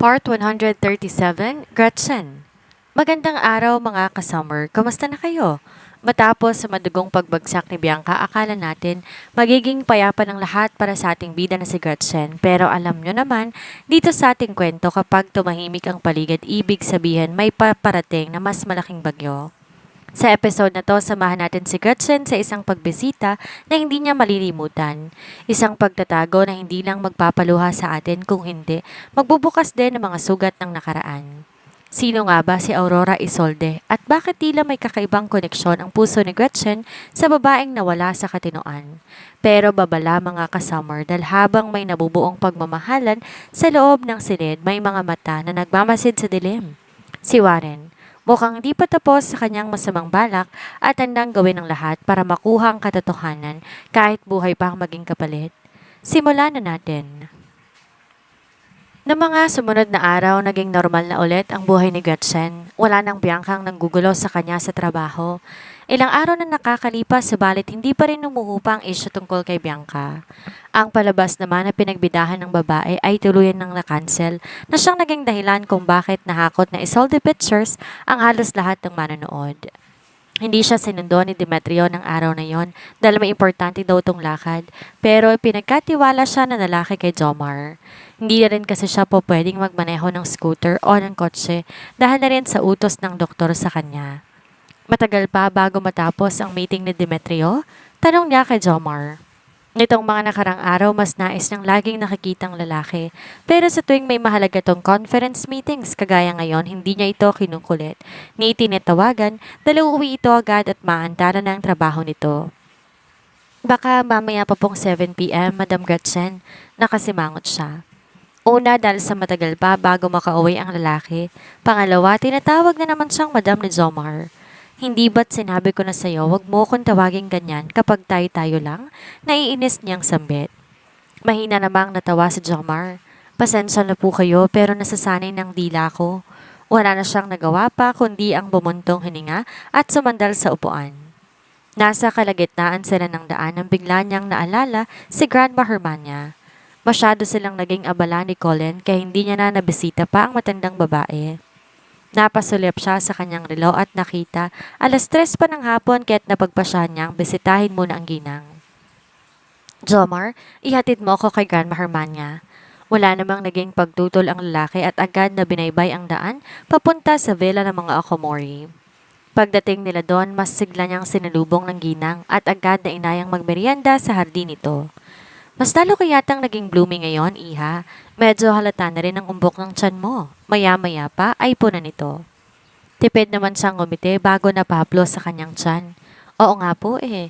Part 137, Gretchen. Magandang araw mga kasummer, kamusta na kayo? Matapos sa madugong pagbagsak ni Bianca, akala natin magiging payapa ng lahat para sa ating bida na si Gretchen. Pero alam nyo naman, dito sa ating kwento kapag tumahimik ang paligid, ibig sabihin may paparating na mas malaking bagyo. Sa episode na to, samahan natin si Gretchen sa isang pagbisita na hindi niya malilimutan. Isang pagtatago na hindi lang magpapaluha sa atin kung hindi, magbubukas din ng mga sugat ng nakaraan. Sino nga ba si Aurora Isolde at bakit tila may kakaibang koneksyon ang puso ni Gretchen sa babaeng nawala sa katinoan? Pero babala mga kasummer dahil habang may nabubuong pagmamahalan sa loob ng silid, may mga mata na nagmamasid sa dilim. Si Warren. Mukhang di pa tapos sa kanyang masamang balak at handang gawin ang lahat para makuha ang katotohanan kahit buhay pa ang maging kapalit. Simulan na natin. Na mga sumunod na araw, naging normal na ulit ang buhay ni Gretchen. Wala nang Biancang nanggugulo sa kanya sa trabaho. Ilang araw na nakakalipas, subalit hindi pa rin umuhupa ang issue tungkol kay Bianca. Ang palabas naman na pinagbidahan ng babae ay tuluyan ng na-cancel na siyang naging dahilan kung bakit nahakot na Isolde Pictures ang halos lahat ng manonood. Hindi siya sinundo ni Demetrio ng araw na yon dahil may importante daw tong lakad, pero pinagkatiwala siya na lalaki kay Jomar. Hindi na rin kasi siya po pwedeng magmaneho ng scooter o ng kotse dahil na rin sa utos ng doktor sa kanya. Matagal pa bago matapos ang meeting ni Demetrio, tanong niya kay Jomar. Nitong mga nakarang araw, mas nais niyang laging nakikitang lalaki. Pero sa tuwing may mahalaga tong conference meetings, kagaya ngayon, hindi niya ito kinukulit. Ni itinatawagan, dahil uuwi ito agad at maantara na ang trabaho nito. Baka mamaya pa pong 7 p.m., Madam Gretchen, nakasimangot siya. Una, dahil sa matagal pa bago makauwi ang lalaki. Pangalawa, tinatawag na naman siyang Madam ni Jomar. Hindi ba't sinabi ko na sa'yo, wag mo kong tawagin ganyan kapag tayo-tayo lang? Naiinis niyang sambit. Mahina namang natawa si Jomar. Pasensya na po kayo pero nasasanay ng dila ko. Wala na siyang nagawa pa kundi ang bumuntong hininga at sumandal sa upuan. Nasa kalagitnaan sila ng daan nang bigla niyang naalala si Grandma Hermania. Masyado silang naging abala ni Colin kaya hindi niya na nabisita pa ang matandang babae. Napasulyap siya sa kanyang relo at nakita 3:00 pa ng hapon kaya't napagpasya niyang bisitahin muna ang ginang. Jomar, ihatid mo ako kay Grandma Hermania. Wala namang naging pagtutol ang lalaki at agad na binaybay ang daan papunta sa villa ng mga Okomori. Pagdating nila doon, mas sigla niyang sinalubong ng ginang at agad na inayang magmerienda sa hardin nito. Mas lalo kayatang naging blooming ngayon, iha. Medyo halata na rin ang umbok ng tiyan mo. Maya-maya pa ay punan nito. Tipid naman siyang ngumiti bago napahaplos sa kanyang tiyan. Oo nga po eh.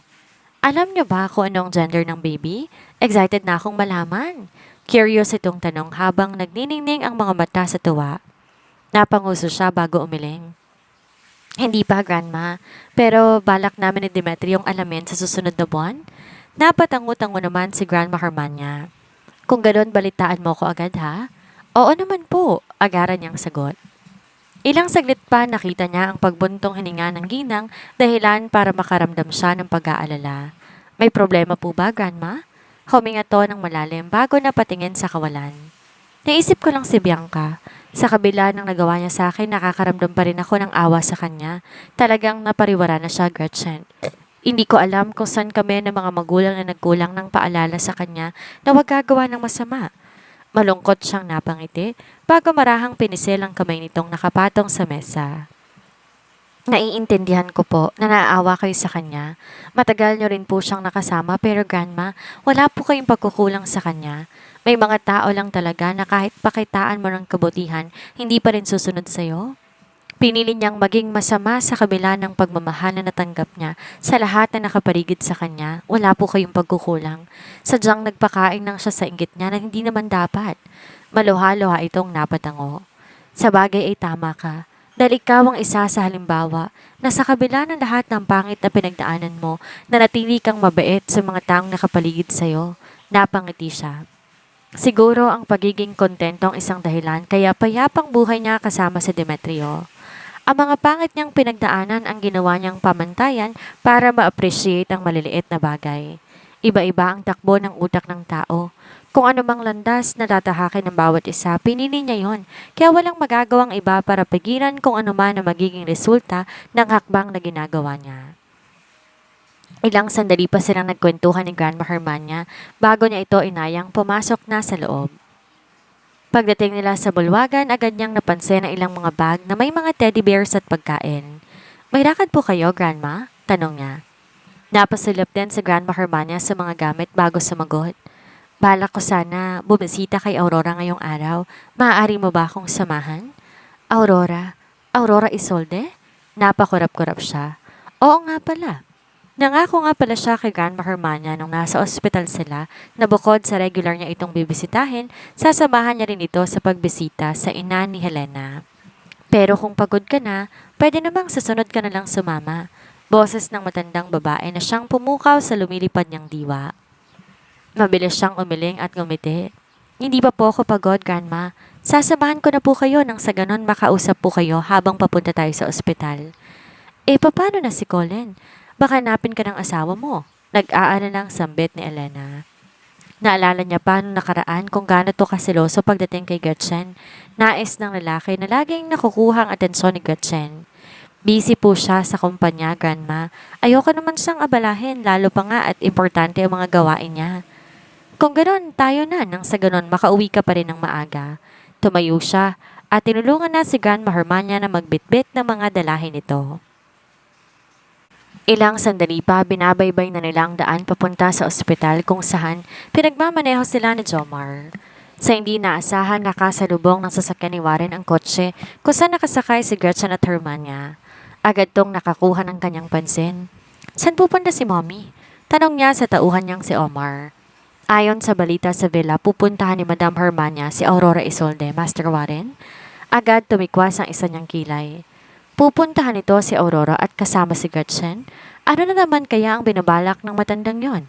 Alam niyo ba kung anong gender ng baby? Excited na akong malaman. Curious itong tanong habang nagniningning ang mga mata sa tuwa. Napanguso siya bago umiling. Hindi pa, Grandma. Pero balak namin ni Demetri yung alamin sa susunod na buwan. Napatango-tango naman si Grandma Hermania. Kung gano'n, balitaan mo ko agad ha? Oo naman po, agaran niyang sagot. Ilang saglit pa nakita niya ang pagbuntong hininga ng ginang dahilan para makaramdam siya ng pag-aalala. May problema po ba, Grandma? Huminga to ng malalim bago napatingin sa kawalan. Naisip ko lang si Bianca. Sa kabila ng nagawa niya sa akin, nakakaramdam pa rin ako ng awa sa kanya. Talagang napariwara na siya, Gretchen. Hindi ko alam kung saan kami ng mga magulang na nagkulang ng paalala sa kanya na wag gagawa ng masama. Malungkot siyang napangiti bago marahang pinisil ang kamay nitong nakapatong sa mesa. Naiintindihan ko po na naaawa kayo sa kanya. Matagal niyo rin po siyang nakasama pero Grandma, wala po kayong pagkukulang sa kanya. May mga tao lang talaga na kahit pakitaan mo ng kabutihan, hindi pa rin susunod sa'yo. Pinili niyang maging masama sa kabila ng pagmamahal na natanggap niya sa lahat na nakapaligid sa kanya. Wala po kayong pagkukulang. Sadyang nagpakain lang siya sa inggit niya na hindi naman dapat. Maluha-luha itong napatango. Sa bagay ay tama ka. Dahil ikaw ang isa sa halimbawa na sa kabila ng lahat ng pangit na pinagdaanan mo, nanatili kang mabait sa mga taong nakapaligid sa'yo. Napangiti siya. Siguro ang pagiging kontento ang isang dahilan kaya payapang buhay niya kasama si Demetrio. Ang mga pangit niyang pinagdaanan ang ginawa niyang pamantayan para ma-appreciate ang maliliit na bagay. Iba-iba ang takbo ng utak ng tao. Kung ano mang landas na tatahakin ng bawat isa, pinili niya yon. Kaya walang magagawang iba para pigilan kung ano man ang magiging resulta ng hakbang na ginagawa niya. Ilang sandali pa silang nagkwentuhan ni Grandma Hermania bago niya ito inayang pumasok na sa loob. Pagdating nila sa bulwagan, agad niyang napansin ang ilang mga bag na may mga teddy bears at pagkain. May rakad po kayo, Grandma? Tanong niya. Napasulap din sa Grandma Hermania sa mga gamit bago sumagot. Balak ko sana bumisita kay Aurora ngayong araw. Maaari mo ba akong samahan? Aurora? Aurora Isolde? Napakurap-kurap siya. Oo nga pala. Nangako nga pala siya kay Grandma Hermania nung nasa ospital sila na bukod sa regular niya itong bibisitahin, sasamahan niya rin ito sa pagbisita sa ina ni Helena. Pero kung pagod ka na, pwede namang susunod ka na lang sumama. Boses ng matandang babae na siyang pumukaw sa lumilipad niyang diwa. Mabilis siyang umiling at ngumiti. Hindi pa po ako pagod, Grandma. Sasamahan ko na po kayo nang sa ganon makausap po kayo habang papunta tayo sa ospital. Paano na si Colin? Baka hanapin ka ng asawa mo. Nag-aala lang sambit ni Elena. Naalala niya pa nung nakaraan kung gaano to kasiloso pagdating kay Gretchen. Nais ng lalaki na laging nakukuha ang atensyon ni Gretchen. Busy po siya sa kumpanya, Grandma. Ayoko naman siyang abalahin, lalo pa nga at importante ang mga gawain niya. Kung ganon, tayo na nang sa ganon makauwi ka pa rin ng maaga. Tumayo siya at tinulungan na si Grandma Hermania na magbitbit ng mga dalahin nito. Ilang sandali pa, binabaybay na nilang daan papunta sa ospital kung saan pinagmamaneho sila ni Jomar. Sa hindi naasahan, nakasalubong ng sasakyan ni Warren ang kotse kung saan nakasakay si Gretchen at Hermania. Agad tong nakakuha ng kanyang pansin. Saan pupunta si Mommy? Tanong niya sa tauhan niyang si Omar. Ayon sa balita sa villa, pupuntahan ni Madam Hermania si Aurora Isolde, Master Warren. Agad tumikwas ang isa niyang kilay. Pupuntahan ito si Aurora at kasama si Gretchen. Ano na naman kaya ang binabalak ng matandang yon?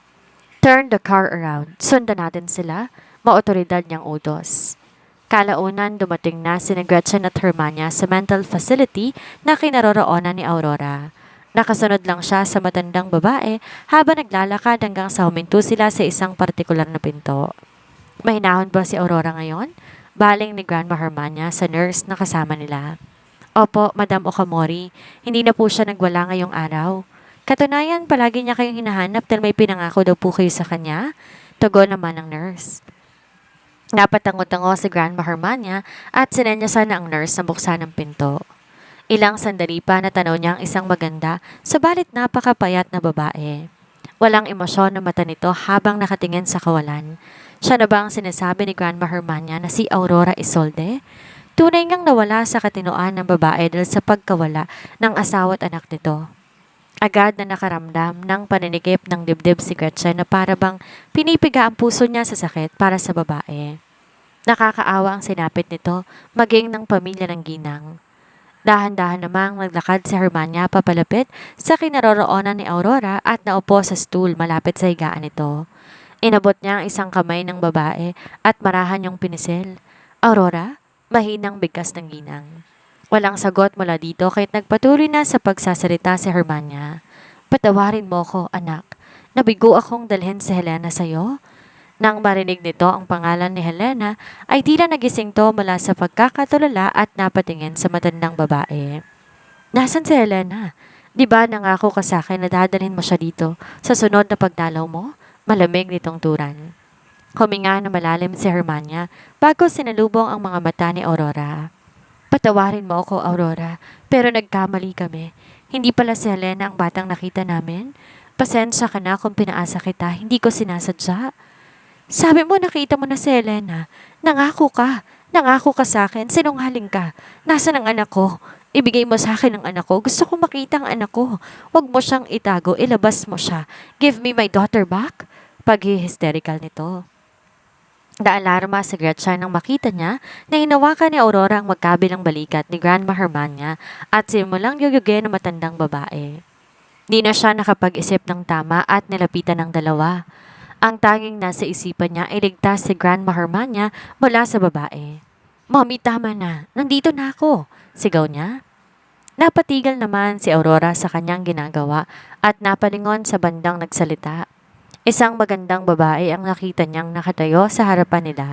Turn the car around. Sundan natin sila. Maotoridad niyang utos. Kalaunan dumating na si Gretchen at Hermania sa mental facility na kinaroroonan ni Aurora. Nakasunod lang siya sa matandang babae habang naglalakad hanggang sa huminto sila sa isang partikular na pinto. Mahinahon ba si Aurora ngayon? Baling ni Grandma Hermania sa nurse na kasama nila. Opo, Madam Okamori, hindi na po siya nagwala ngayong araw. Katunayan, palagi niya kayong hinahanap dahil may pinangako daw po kayo sa kanya. Tugon naman ng nurse. Napatango-tango si Grandma Hermania at sinenyasan na ang nurse na buksan ang pinto. Ilang sandali pa natanaw niya ang isang maganda, subalit napakapayat na babae. Walang emosyon na mata nito habang nakatingin sa kawalan. Siya na ba ang sinasabi ni Grandma Hermania na si Aurora Isolde? Tunay ngang nawala sa katinoan ng babae dahil sa pagkawala ng asawa at anak nito. Agad na nakaramdam ng paninikip ng dibdib si Gretchen na para bang pinipiga ang puso niya sa sakit para sa babae. Nakakaawa ang sinapit nito, maging ng pamilya ng ginang. Dahan-dahan namang naglakad si Hermania papalapit sa kinaroroonan ni Aurora at naupo sa stool malapit sa higaan nito. Inabot niya ang isang kamay ng babae at marahan yung pinisil. Aurora? Mahinang bigkas ng ginang. Walang sagot mula dito kahit nagpatuloy na sa pagsasalita si Hermania. Patawarin mo ko, anak. Nabigo akong dalhin si Helena sa'yo. Nang marinig nito ang pangalan ni Helena, ay tila nagising to mula sa pagkakatulala at napatingin sa matandang babae. Nasaan si Helena? Di ba nangako ka sa akin na dadalhin mo siya dito sa sunod na pagdalaw mo? Malamig nitong turan. Huminga na malalim si Hermania bago sinalubong ang mga mata ni Aurora. Patawarin mo ako, Aurora, pero nagkamali kami. Hindi pala si Helena ang batang nakita namin. Pasensya ka na kung pinaasa kita, hindi ko sinasadya. Sabi mo nakita mo na si Helena. Nangako ka sa akin, sinungaling ka. Nasaan ang anak ko? Ibigay mo sa akin ang anak ko. Gusto ko makita ang anak ko. Huwag mo siyang itago, ilabas mo siya. Give me my daughter back. Pag-hysterical nito. Naalarma si Gretchen nang makita niya na hinawakan ni Aurora ang magkabilang balikat ni Grandma Hermania at simulang yuyugin ng matandang babae. Di na siya nakapag-isip ng tama at nilapitan ng dalawa. Ang tanging nasa isipan niya ay ligtas si Grandma Hermania mula sa babae. Mommy, tama na. Nandito na ako. Sigaw niya. Napatigil naman si Aurora sa kanyang ginagawa at napalingon sa bandang nagsalita. Isang magandang babae ang nakita niyang nakatayo sa harapan nila.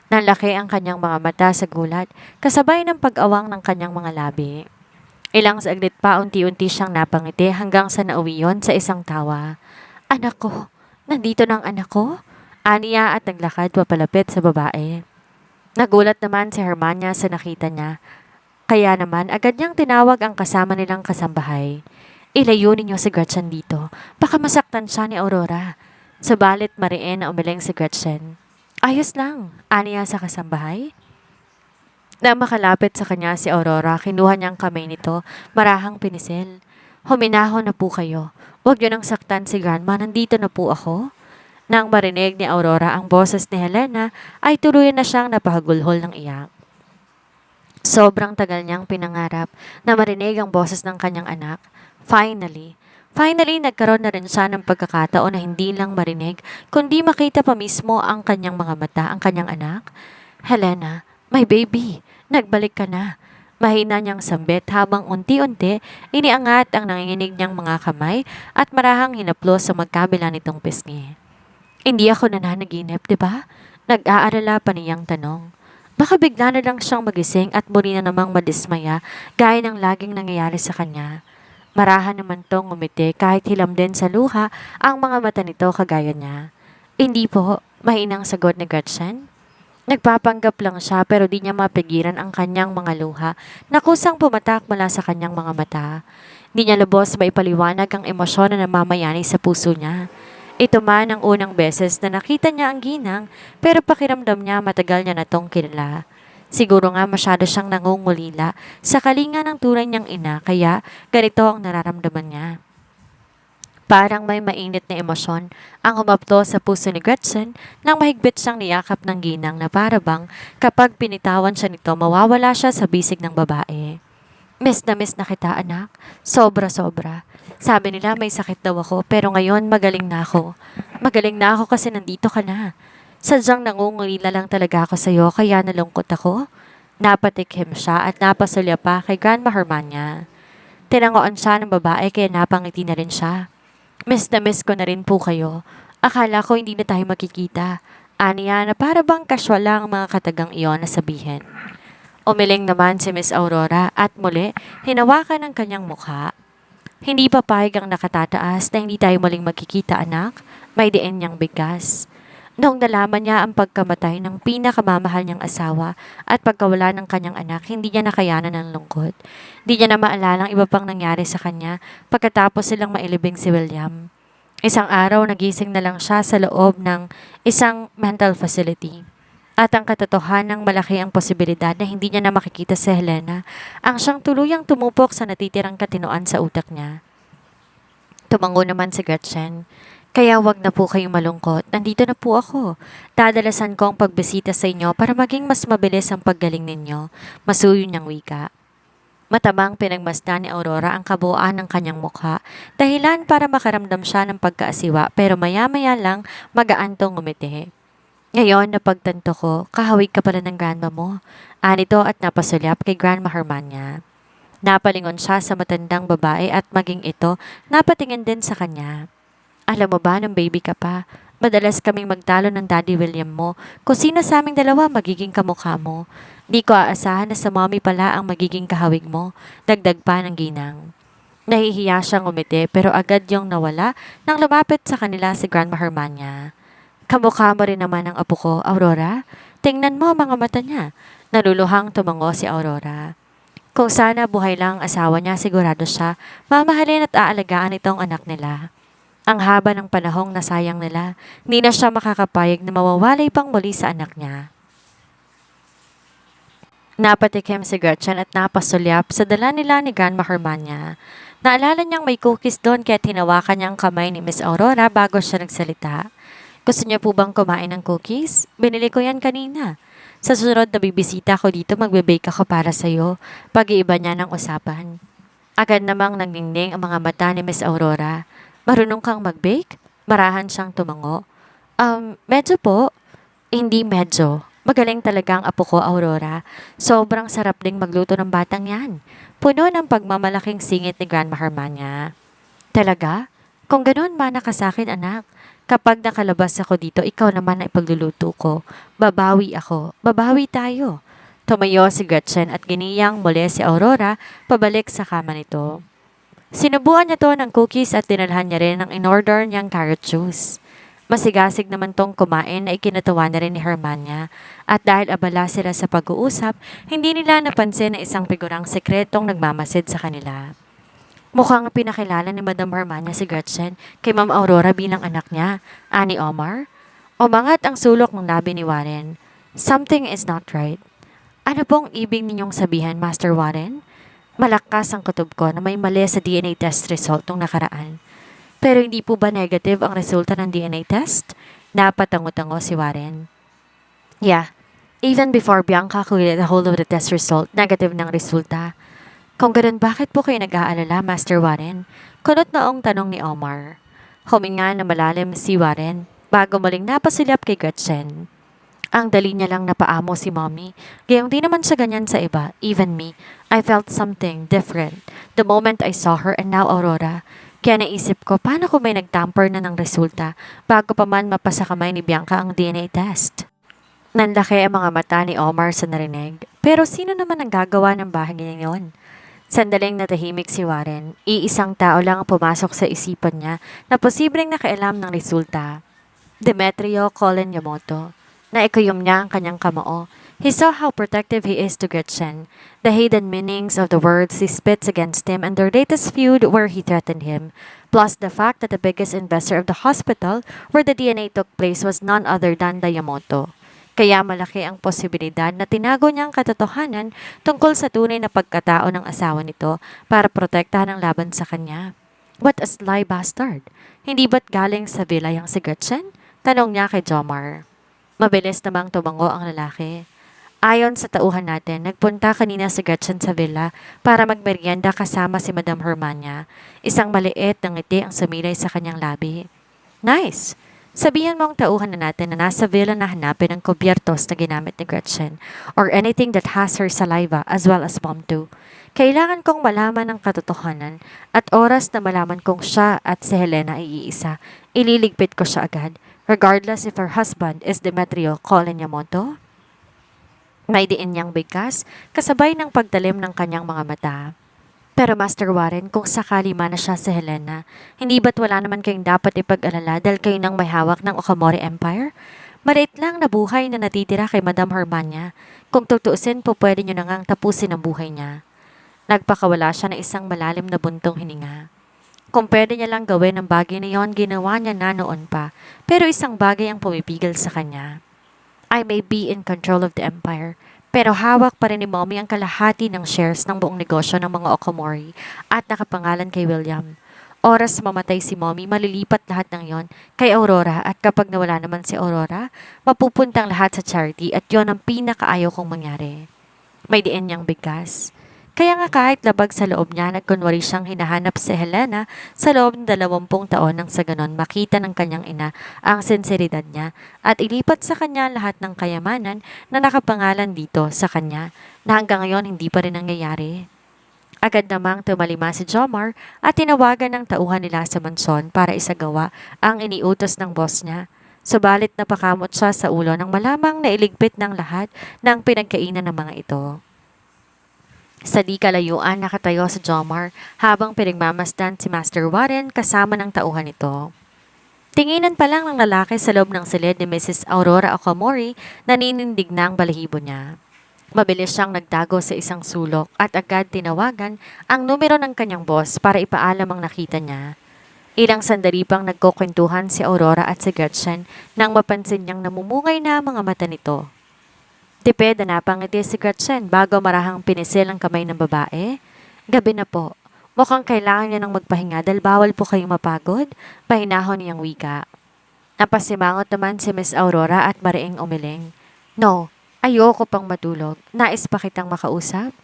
Nalaki ang kanyang mga mata sa gulat, kasabay ng pag-awang ng kanyang mga labi. Ilang saglit pa unti-unti siyang napangiti hanggang sa nauwi yon sa isang tawa. Anak ko! Nandito ng anak ko? Aniya at naglakad papalapit sa babae. Nagulat naman si Hermania sa nakita niya. Kaya naman agad niyang tinawag ang kasama nilang kasambahay. Ilayo ninyo si Gretchen dito. Baka masaktan siya ni Aurora. Sabalit mariin na umiling si Gretchen. Ayos lang, aniya sa kasambahay. Na makalapit sa kanya si Aurora, kinuha niyang kamay nito, marahang pinisil. Huminahon na po kayo. Huwag niyo nang saktan si Grandma, nandito na po ako. Nang marinig ni Aurora ang boses ni Helena, ay tuluyan na siyang napahagulhol ng iyak. Sobrang tagal niyang pinangarap na marinig ang boses ng kanyang anak. Finally, nagkaroon na rin siya ng pagkakataon na hindi lang marinig, kundi makita pa mismo ang kanyang mga mata, ang kanyang anak. Helena, my baby, nagbalik ka na. Mahina niyang sambit habang unti-unti iniangat ang nanginginig niyang mga kamay at marahang hinaplos sa magkabila nitong pisngi. Hindi ako nananaginip, di ba? Nag-aalala pa niyang tanong. Baka bigla na lang siyang magising at muli na namang madismaya gaya ng laging nangyayari sa kanya. Marahan naman tong ngumiti kahit hilam din sa luha ang mga mata nito kagaya niya. Hindi po, mahinang sagot ni Gretchen. Nagpapanggap lang siya pero di niya mapigilan ang kanyang mga luha na kusang pumatak mula sa kanyang mga mata. Di niya lubos maipaliwanag ang emosyon na namamayani sa puso niya. Ito man ang unang beses na nakita niya ang ginang pero pakiramdam niya matagal niya na tong kilala. Siguro nga masyado siyang nangungulila sa kalinga ng tunay niyang ina kaya ganito ang nararamdaman niya. Parang may mainit na emosyon ang humaplo sa puso ni Gretchen nang mahigpit siyang niyakap ng ginang na para bang kapag pinitawan siya nito mawawala siya sa bisig ng babae. Miss na kita anak, sobra-sobra. Sabi nila may sakit daw ako pero ngayon magaling na ako. Magaling na ako kasi nandito ka na. Sadyang nangungulila lang talaga ako sa'yo kaya nalungkot ako. Napatikim siya at napasulya pa kay Grandma Hermania. Tinangoan siya ng babae kaya napangiti na rin siya. Miss na miss ko na rin po kayo. Akala ko hindi na tayo makikita. Aniya na para bang casual lang ang mga katagang iyon na sabihin. Umiling naman si Miss Aurora at muli hinawakan ang kanyang mukha. Hindi papayag ang nakatataas na hindi tayo muling magkikita anak. May diin niyang bigkas. Noong nalaman niya ang pagkamatay ng pinakamamahal niyang asawa at pagkawala ng kanyang anak, hindi niya nakayanan ng lungkot. Hindi niya na maalala ang iba pang nangyari sa kanya pagkatapos silang mailibing si William. Isang araw, nagising na lang siya sa loob ng isang mental facility. At ang katotohanan ng malaki ang posibilidad na hindi niya na makikita si Helena ang siyang tuluyang tumupok sa natitirang katinoan sa utak niya. Tumango naman si Gretchen. Kaya wag na po kayong malungkot. Nandito na po ako. Dadalasan ko ang pagbisita sa inyo para maging mas mabilis ang paggaling ninyo. Masuyo niyang wika. Matabang pinagmasdan ni Aurora ang kabuuan ng kanyang mukha, dahilan para makaramdam siya ng pagkaasiwa pero maya-maya lang magaan tong ngumiti. Ngayon napagtanto ko, kahawig ka pala ng grandma mo. Anito at napasulyap kay Grandma Hermania. Napalingon siya sa matandang babae at maging ito napatingin din sa kanya. Alam mo ba, nung baby ka pa, madalas kaming magtalo ng Daddy William mo kung sino sa aming dalawa magiging kamukha mo. Di ko aasahan na sa mommy pala ang magiging kahawig mo, dagdag pa ng ginang. Nahihiya siyang umiti pero agad yung nawala nang lumapit sa kanila si Grandma Hermania. Kamukha mo rin naman ang apo ko, Aurora. Tingnan mo mga mata niya. Naluluhang tumango si Aurora. Kung sana buhay lang ang asawa niya, sigurado siya, mamahalin at aalagaan itong anak nila. Ang haba ng panahong nasayang nila, hindi na siya makakapayag na mawawalay pang muli sa anak niya. Napatikim si Gretchen at napasulyap sa dala nila ni Grandma Hermania. Naalala niyang may cookies doon kaya tinawakan niya ang kamay ni Miss Aurora bago siya nagsalita. Gusto niya po bang kumain ng cookies? Binili ko yan kanina. Sa susunod na bibisita ko dito, magbe-bake ako para sa'yo. Pag-iiba niya ng usapan. Agad namang nagningning ang mga mata ni Miss Aurora. Marunong kang mag-bake? Marahan siyang tumango. Medyo po. Hindi medyo. Magaling talaga ang apo ko, Aurora. Sobrang sarap ding magluto ng batang yan. Puno ng pagmamalaking singit ni Grandma Hermania. Talaga? Kung ganun, mana ka sa akin, anak. Kapag nakalabas ako dito, ikaw naman ang ipagluluto ko. Babawi ako. Babawi tayo. Tumayo si Gretchen at giniyang muli si Aurora pabalik sa kama nito. Sinubuan niya to ng cookies at dinalhan niya rin ang in-order niyang carrot juice. Masigasig naman tong kumain na ikinatawa na rin ni Hermania. At dahil abala sila sa pag-uusap, hindi nila napansin na isang figurang sekretong nagmamasid sa kanila. Mukhang pinakilala ni Madam Hermania si Gretchen kay Ma'am Aurora bilang anak niya, ani Omar. Umangat ang sulok ng labi ni Warren. Something is not right. Ano pong ibig ninyong sabihan, Master Warren? Malakas ang kutob ko na may mali sa DNA test result nung nakaraan. Pero hindi po ba negative ang resulta ng DNA test? Napatango-tango si Warren. Yeah, even before Bianca could get a hold of the test result, negative ng resulta. Kung ganun, bakit po kayo nag-aalala, Master Warren? Kunot noong tanong ni Omar. Huminga na malalim si Warren bago muling napasilap kay Gretchen. Ang dali niya lang napaamo si Mommy. Gayong di naman siya ganyan sa iba, even me. I felt something different the moment I saw her and now Aurora. Kaya naisip ko, paano kung may nagtamper na ng resulta bago pa man mapasa kamay ni Bianca ang DNA test? Nanlaki ang mga mata ni Omar sa narinig. Pero sino naman ang gagawa ng bahay ngayon? Sandaling natahimik si Warren. Iisang tao lang ang pumasok sa isipan niya na posibleng nakailam ng resulta. Demetrio Colin Yamoto. Naikuyom niya ang kanyang kamao. He saw how protective he is to Gretchen, the hidden meanings of the words he spits against him and their latest feud where he threatened him, plus the fact that the biggest investor of the hospital where the DNA took place was none other than Yamoto. Kaya malaki ang posibilidad na tinago niya ang katotohanan tungkol sa tunay na pagkatao ng asawa nito para protektahan ang laban sa kanya. What a sly bastard! Hindi ba't galing sa villa yang si Gretchen? Tanong niya kay Jomar. Mabilis namang tumango ang lalaki. Ayon sa tauhan natin, nagpunta kanina si Gretchen sa villa para magmerienda kasama si Madam Hermania. Isang maliit na ngiti ang sumilay sa kanyang labi. Nice! Sabihan mo ang tauhan na natin na nasa villa na hanapin ang kubyertos na ginamit ni Gretchen or anything that has her saliva as well as mom too. Kailangan kong malaman ang katotohanan at oras na malaman kong siya at si Helena ay iisa, ililigpit ko siya agad, regardless if her husband is Demetrio Colin Yamoto. May diin niyang bigkas, kasabay ng pagtalim ng kanyang mga mata. Pero Master Warren, kung sakali man na siya si Helena, hindi ba't wala naman kayong dapat ipag-alala dahil kayo nang may hawak ng Okamori Empire? Maliit lang na buhay na natitira kay Madam Hermania. Kung tutuusin po, pwede nyo na ngang tapusin ang buhay niya. Nagpakawala siya ng isang malalim na buntong hininga. Kung pwede niya lang gawin ang bagay na yon, ginawa niya na noon pa. Pero isang bagay ang pumipigil sa kanya. I may be in control of the empire, pero hawak pa rin ni Mommy ang kalahati ng shares ng buong negosyo ng mga Okamori at nakapangalan kay William. Oras mamatay si Mommy, malilipat lahat ng yon kay Aurora at kapag nawala naman si Aurora, mapupuntang lahat sa charity at yon ang pinakaayaw kong mangyari. May diin niyang bigkas. Kaya nga kahit labag sa loob niya, nagkunwari siyang hinahanap si Helena sa loob ng 20 taon nang sa ganon makita ng kanyang ina ang sinseridad niya at ilipat sa kanya lahat ng kayamanan na nakapangalan dito sa kanya na hanggang ngayon hindi pa rin nangyayari. Agad namang tumalima si Jomar at tinawagan ng tauhan nila sa mansyon para isagawa ang iniutos ng boss niya. Subalit napakamot siya sa ulo nang malamang na iligpit ng lahat ng pinagkainan ng mga ito. Sa di kalayuan, nakatayo si Jomar habang pinagmamasdan si Master Warren kasama ng tauhan nito. Tinginan pa lang ng lalaki sa loob ng silid ni Mrs. Aurora Okamori na ninindig na ang balahibo niya. Mabilis siyang nagtago sa isang sulok at agad tinawagan ang numero ng kanyang boss para ipaalam ang nakita niya. Ilang sandali pang nagkukwentuhan si Aurora at si Gretchen nang mapansin niyang namumungay na ang mga mata nito. Tipid na napangiti si Gretchen bago marahang pinisil ang kamay ng babae. Gabi na po. Mukhang kailangan niya ng magpahinga dahil bawal po kayong mapagod. Pahinahon niyang wika. Napasimangot naman si Miss Aurora at mariing umiling. No, ayoko pang matulog. Nais pa kitang makausap.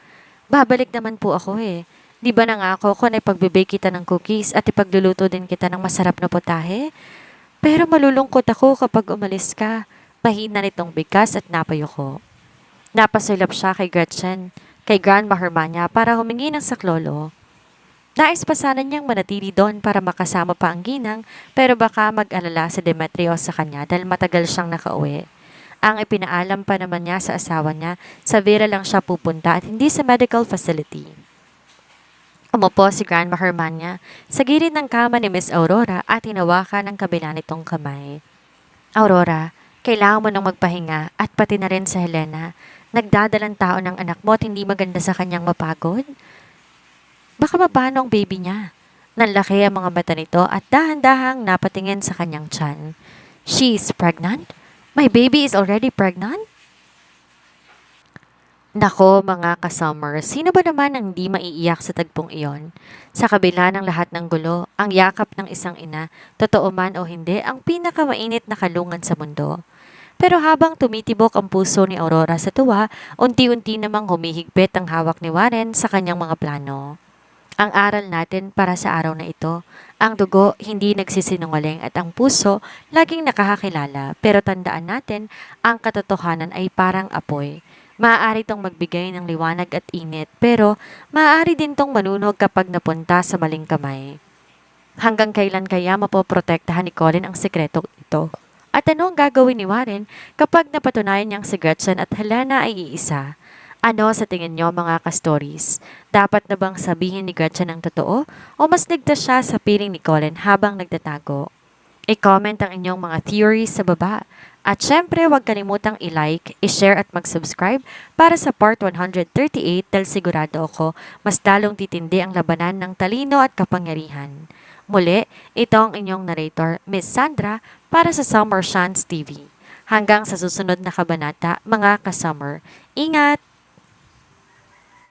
Babalik naman po ako eh. Di ba nangako ko na ipagbibake kita ng cookies at ipagluluto din kita ng masarap na potahe? Pero malulungkot ako kapag umalis ka. Mahina nitong bigkas at napayuko. Napasulap siya kay Gretchen, kay Grandma Hermania para humingi ng saklolo. Nais pa sana niyang manatili doon para makasama pa ang ginang pero baka mag-alala si Demetrio sa kanya dahil matagal siyang nakauwi. Ang ipinaalam pa naman niya sa asawa niya, sa Vera lang siya pupunta at hindi sa medical facility. Umupo si Grandma Hermania sa gilid ng kama ni Miss Aurora at hinawakan ang kabila nitong kamay. Aurora, kailangan mo nang magpahinga at pati na rin sa Helena. Nagdadalang tao ng anak mo at hindi maganda sa kanyang mapagod. Baka mapano ang baby niya. Nanlaki ang mga mata nito at dahan-dahang napatingin sa kanyang tiyan. She is pregnant? My baby is already pregnant? Nako mga kasummer, sino ba naman ang hindi maiiyak sa tagpong iyon? Sa kabila ng lahat ng gulo, ang yakap ng isang ina, totoo man o hindi, ang pinakamainit na kalungan sa mundo. Pero habang tumitibok ang puso ni Aurora sa tuwa, unti-unti namang humihigpit ang hawak ni Warren sa kanyang mga plano. Ang aral natin para sa araw na ito, ang dugo hindi nagsisinungaling at ang puso laging nakakakilala. Pero tandaan natin, ang katotohanan ay parang apoy. Maaari itong magbigay ng liwanag at init, pero maaari din itong manunog kapag napunta sa maling kamay. Hanggang kailan kaya mapoprotektahan ni Colin ang sekreto ito? At ano ang gagawin ni Warren kapag napatunayan niyang si Gretchen at Helena ay iisa? Ano sa tingin niyo mga ka-stories? Dapat na bang sabihin ni Gretchen ang totoo o mas ligtas siya sa piling ni Colin habang nagtatago? I-comment ang inyong mga theories sa baba. At syempre, huwag kalimutang i-like, i-share at mag-subscribe para sa part 138 dahil sigurado ako mas lalong titindi ang labanan ng talino at kapangyarihan. Muli, ito ang inyong narrator, Miss Sandra, para sa Summer Shans TV. Hanggang sa susunod na kabanata, mga ka-summer. Ingat!